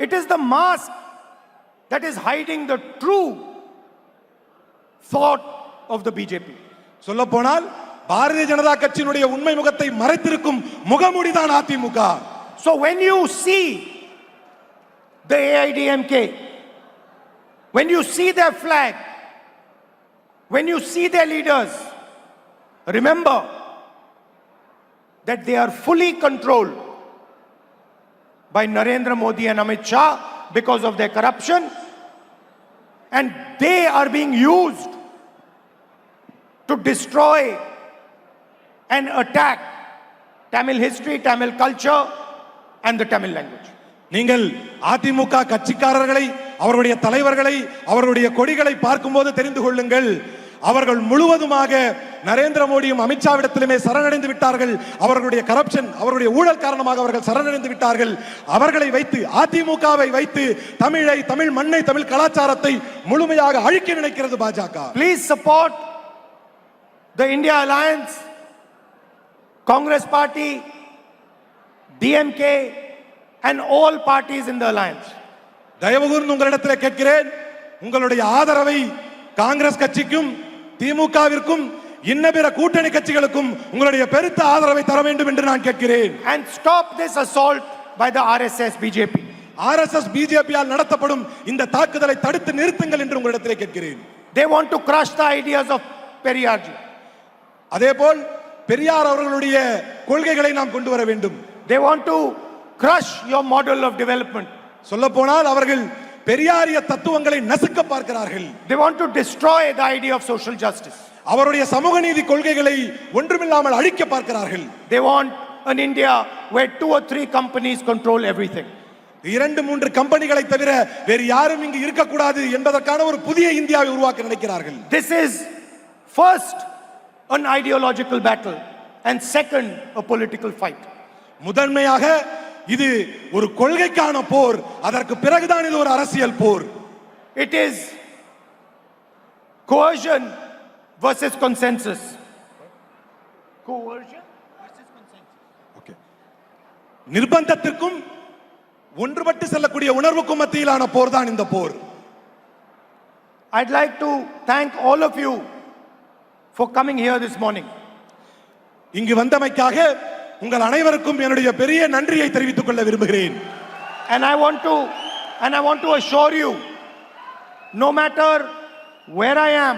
It is the mask that is hiding the true thought of the BJP. சொல்ல போனால் பாரதிய ஜனதா கட்சியினுடைய உண்மை முகத்தை மறைத்திருக்கும் முகமூடிதான் AIADMK. So when you see the AIDMK, when you see their flag, when you see their leaders, remember that they are fully controlled by Narendra Modi and Amit Shah because of their corruption, and they are being used to destroy and attack Tamil history, Tamil culture and the Tamil language. நீங்கள் அதிமுக கட்சிக்காரர்களை, அவருடைய தலைவர்களை, அவருடைய கொடிகளை பார்க்கும்போது தெரிந்து கொள்ளுங்கள், அவர்கள் முழுவதுமாக நரேந்திர மோடியும் அமித்ஷாவிடத்திலுமே சரணடைந்து விட்டார்கள். அவர்களுடைய கரப்ஷன், அவர்களுடைய ஊழல் காரணமாக அவர்கள் சரணடைந்து விட்டார்கள். அவர்களை வைத்து, அதிமுகவை வைத்து தமிழை, தமிழ் மண்ணை, தமிழ் கலாச்சாரத்தை முழுமையாக அழிக்க நினைக்கிறது பாஜக. Please support the India Alliance, Congress Party, DMK and all parties in the alliance. தயவு கூர்ந்து உங்களிடத்தில் கேட்கிறேன், உங்களுடைய ஆதரவை காங்கிரஸ் கட்சிக்கும் திமுகவிற்கும் இன்ன பிற கூட்டணி கட்சிகளுக்கும் உங்களுடைய பெருத்த ஆதரவை தர வேண்டும் என்று நான் கேட்கிறேன். And stop this assault by the RSS BJP. RSS BJP all நடத்தப்படும் இந்த தாக்குதலை தடுத்து நிறுத்துங்கள் என்று உங்களிடத்தில் கேட்கிறேன். They want to crush the ideas of Periyar ji. அதேபோல் பெரியார் அவர்களுடைய கொள்கைகளை நாம் கொண்டு வர வேண்டும். They want to crush your model of development. சொல்ல போனால் அவர்கள் பெரியாரிய தத்துவங்களை நசுக்க பார்க்கிறார்கள். They want to destroy the idea of social justice. அவருடைய சமூக நீதி கொள்கைகளை ஒன்றுமில்லாமல் அழிக்க பார்க்கிறார்கள். They want an India where 2 or 3 companies control everything. 2-3 கம்பெனிகளை தவிர வேறு யாரும் இங்கு இருக்க கூடாது என்பதற்கான ஒரு புதிய இந்தியாவை உருவாக்க நினைக்கிறார்கள். This is first an ideological battle and second a political fight. முதன்மையாக இது ஒரு கொள்கைக்கான போர், அதற்கு பிறகுதான் இது ஒரு அரசியல் போர். It is coercion versus consensus. Coercion versus consensus. Okay. நிர்பந்தத்திற்கும் ஒன்றுபட்டு செல்லக்கூடிய உணர்வுக்கும் மத்தியிலான போர் தான் இந்த போர். I'd like to thank all of you for coming here this morning. இங்கு வந்தமைக்காக உங்கள் அனைவருக்கும் என்னுடைய பெரிய நன்றியை தெரிவித்துக் கொள்ள விரும்புகிறேன். And I want to assure you, no matter where I am,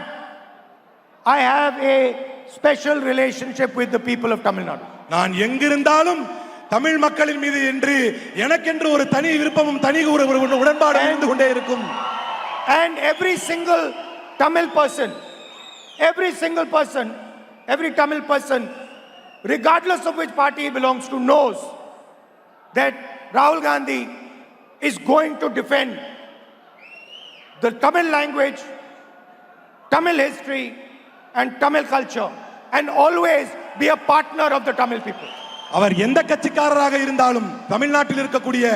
I have a special relationship with the people of Tamil Nadu. நான் எங்கிருந்தாலும் தமிழ் மக்களின் மீது என்று எனக்கென்று ஒரு தனி விருப்பமும் தனி ஒரு உடன்பாடு இருந்து கொண்டே இருக்கும். And every single Tamil person, every Tamil person, regardless of which party he belongs to, knows that Rahul Gandhi is going to defend the Tamil language, Tamil history and Tamil culture and always be a partner of the Tamil people. அவர் எந்த கட்சிக்காரராக இருந்தாலும், தமிழ்நாட்டில் இருக்கக்கூடிய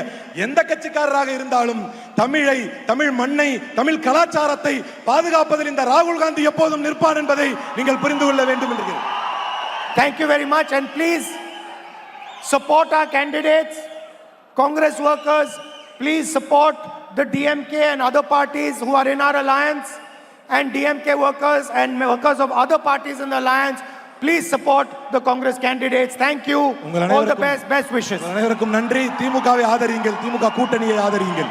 எந்த கட்சிக்காரராக இருந்தாலும் தமிழை, தமிழ் மண்ணை, தமிழ் கலாச்சாரத்தை பாதுகாப்பதில் இந்த ராகுல் காந்தி எப்போதும் நிற்பார் என்பதை நீங்கள் புரிந்து கொள்ள வேண்டும் என்று. Thank you very much, and please support our candidates. Congress workers, please support the DMK and other parties who are in our alliance, and DMK workers and workers of other parties in the alliance, please support the Congress candidates. Thank you. All the best wishes. அனைவருக்கும் நன்றி. திமுகவை ஆதரியுங்கள், திமுக கூட்டணியை ஆதரியுங்கள்.